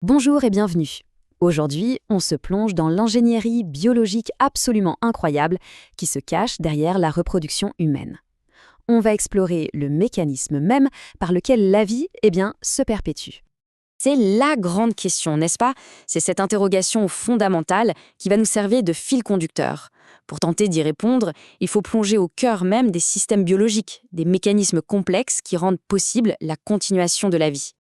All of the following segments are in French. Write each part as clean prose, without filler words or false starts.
Bonjour et bienvenue. Aujourd'hui, on se plonge dans l'ingénierie biologique absolument incroyable qui se cache derrière la reproduction humaine. On va explorer le mécanisme même par lequel la vie, se perpétue. C'est la grande question, n'est-ce pas? C'est cette interrogation fondamentale qui va nous servir de fil conducteur. Pour tenter d'y répondre, il faut plonger au cœur même des systèmes biologiques, des mécanismes complexes qui rendent possible la continuation de la vie.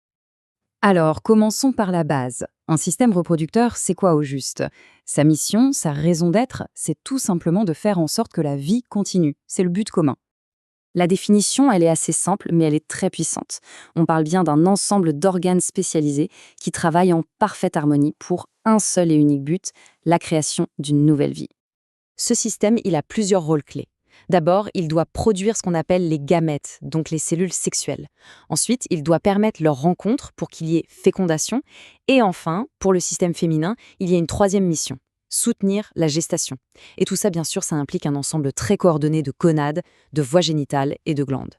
Alors, commençons par la base. Un système reproducteur, c'est quoi au juste? Sa mission, sa raison d'être, c'est tout simplement de faire en sorte que la vie continue. C'est le but commun. La définition, elle est assez simple, mais elle est très puissante. On parle bien d'un ensemble d'organes spécialisés qui travaillent en parfaite harmonie pour un seul et unique but, la création d'une nouvelle vie. Ce système, il a plusieurs rôles clés. D'abord, il doit produire ce qu'on appelle les gamètes, donc les cellules sexuelles. Ensuite, il doit permettre leur rencontre pour qu'il y ait fécondation. Et enfin, pour le système féminin, il y a une troisième mission, soutenir la gestation. Et tout ça, bien sûr, ça implique un ensemble très coordonné de gonades, de voies génitales et de glandes.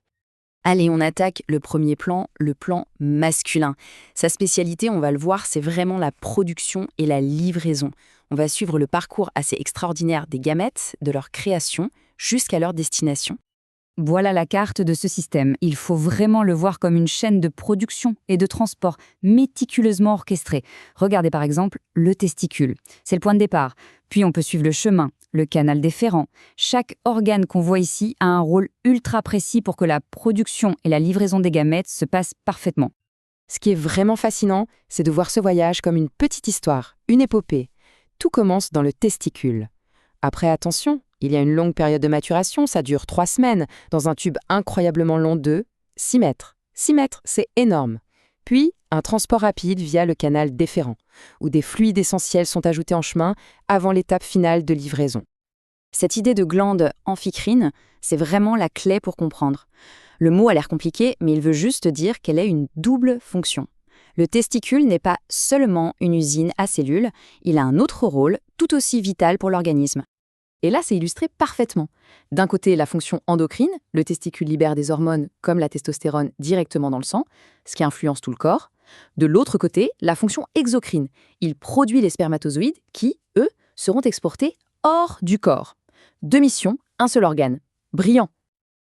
Allez, on attaque le premier plan, le plan masculin. Sa spécialité, on va le voir, c'est vraiment la production et la livraison. On va suivre le parcours assez extraordinaire des gamètes, de leur création, jusqu'à leur destination. Voilà la carte de ce système. Il faut vraiment le voir comme une chaîne de production et de transport méticuleusement orchestrée. Regardez par exemple le testicule. C'est le point de départ. Puis on peut suivre le chemin, le canal déférent. Chaque organe qu'on voit ici a un rôle ultra précis pour que la production et la livraison des gamètes se passent parfaitement. Ce qui est vraiment fascinant, c'est de voir ce voyage comme une petite histoire, une épopée. Tout commence dans le testicule. Après, attention, il y a une longue période de maturation, ça dure 3 semaines, dans un tube incroyablement long de 6 mètres. 6 mètres, c'est énorme. Puis, un transport rapide via le canal déférent, où des fluides essentiels sont ajoutés en chemin avant l'étape finale de livraison. Cette idée de glande amphicrine, c'est vraiment la clé pour comprendre. Le mot a l'air compliqué, mais il veut juste dire qu'elle a une double fonction. Le testicule n'est pas seulement une usine à cellules, il a un autre rôle tout aussi vital pour l'organisme. Et là, c'est illustré parfaitement. D'un côté, la fonction endocrine, le testicule libère des hormones comme la testostérone directement dans le sang, ce qui influence tout le corps. De l'autre côté, la fonction exocrine, il produit les spermatozoïdes qui, eux, seront exportés hors du corps. 2 missions, un seul organe. Brillant.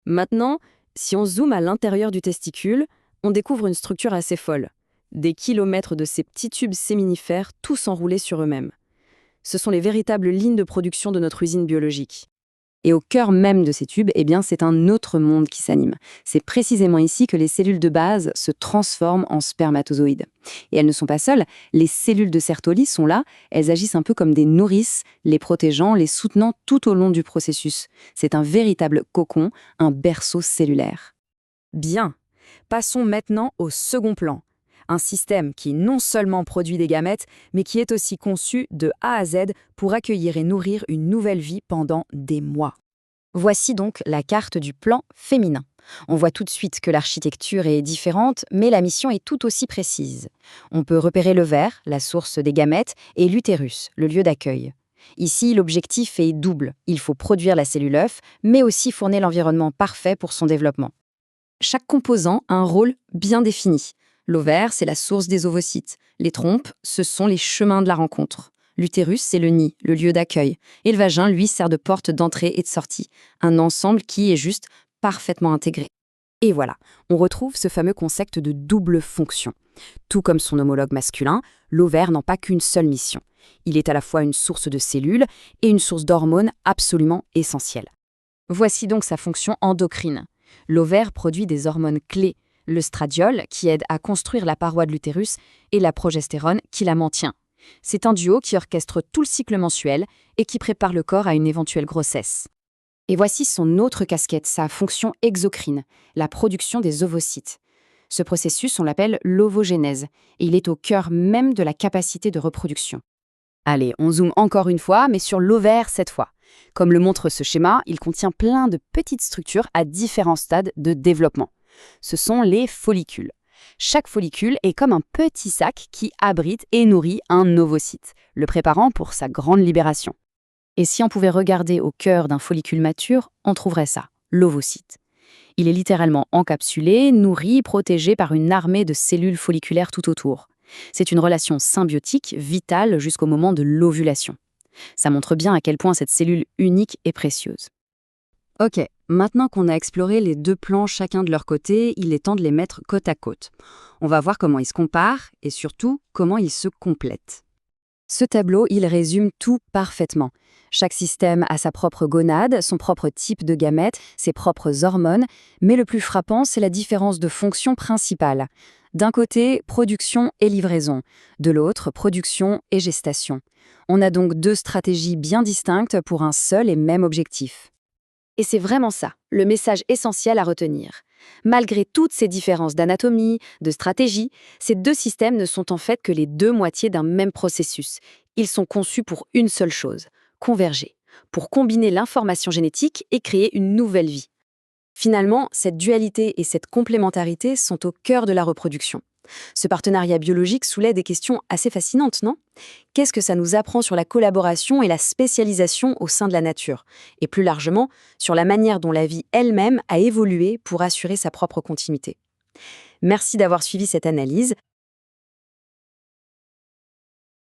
Maintenant, si on zoome à l'intérieur du testicule, on découvre une structure assez folle. Des kilomètres de ces petits tubes séminifères, tous enroulés sur eux-mêmes. Ce sont les véritables lignes de production de notre usine biologique. Et au cœur même de ces tubes, c'est un autre monde qui s'anime. C'est précisément ici que les cellules de base se transforment en spermatozoïdes. Et elles ne sont pas seules, les cellules de Sertoli sont là, elles agissent un peu comme des nourrices, les protégeant, les soutenant tout au long du processus. C'est un véritable cocon, un berceau cellulaire. Bien, passons maintenant au second plan. Un système qui non seulement produit des gamètes, mais qui est aussi conçu de A à Z pour accueillir et nourrir une nouvelle vie pendant des mois. Voici donc la carte du plan féminin. On voit tout de suite que l'architecture est différente, mais la mission est tout aussi précise. On peut repérer l'ovaire, la source des gamètes, et l'utérus, le lieu d'accueil. Ici, l'objectif est double. Il faut produire la cellule œuf, mais aussi fournir l'environnement parfait pour son développement. Chaque composant a un rôle bien défini. L'ovaire, c'est la source des ovocytes. Les trompes, ce sont les chemins de la rencontre. L'utérus, c'est le nid, le lieu d'accueil. Et le vagin, lui, sert de porte d'entrée et de sortie. Un ensemble qui est juste parfaitement intégré. Et voilà, on retrouve ce fameux concept de double fonction. Tout comme son homologue masculin, l'ovaire n'a pas qu'une seule mission. Il est à la fois une source de cellules et une source d'hormones absolument essentielle. Voici donc sa fonction endocrine. L'ovaire produit des hormones clés. Le stradiol, qui aide à construire la paroi de l'utérus, et la progestérone, qui la maintient. C'est un duo qui orchestre tout le cycle mensuel et qui prépare le corps à une éventuelle grossesse. Et voici son autre casquette, sa fonction exocrine, la production des ovocytes. Ce processus, on l'appelle l'ovogénèse, et il est au cœur même de la capacité de reproduction. Allez, on zoome encore une fois, mais sur l'ovaire cette fois. Comme le montre ce schéma, il contient plein de petites structures à différents stades de développement. Ce sont les follicules. Chaque follicule est comme un petit sac qui abrite et nourrit un ovocyte, le préparant pour sa grande libération. Et si on pouvait regarder au cœur d'un follicule mature, on trouverait ça, l'ovocyte. Il est littéralement encapsulé, nourri, protégé par une armée de cellules folliculaires tout autour. C'est une relation symbiotique, vitale jusqu'au moment de l'ovulation. Ça montre bien à quel point cette cellule unique est précieuse. Ok, maintenant qu'on a exploré les deux plans chacun de leur côté, il est temps de les mettre côte à côte. On va voir comment ils se comparent et surtout comment ils se complètent. Ce tableau, il résume tout parfaitement. Chaque système a sa propre gonade, son propre type de gamètes, ses propres hormones, mais le plus frappant, c'est la différence de fonction principale. D'un côté, production et livraison, de l'autre, production et gestation. On a donc deux stratégies bien distinctes pour un seul et même objectif. Et c'est vraiment ça, le message essentiel à retenir. Malgré toutes ces différences d'anatomie, de stratégie, ces deux systèmes ne sont en fait que les deux moitiés d'un même processus. Ils sont conçus pour une seule chose, converger, pour combiner l'information génétique et créer une nouvelle vie. Finalement, cette dualité et cette complémentarité sont au cœur de la reproduction. Ce partenariat biologique soulève des questions assez fascinantes, non ? Qu'est-ce que ça nous apprend sur la collaboration et la spécialisation au sein de la nature ? Et plus largement, sur la manière dont la vie elle-même a évolué pour assurer sa propre continuité. Merci d'avoir suivi cette analyse.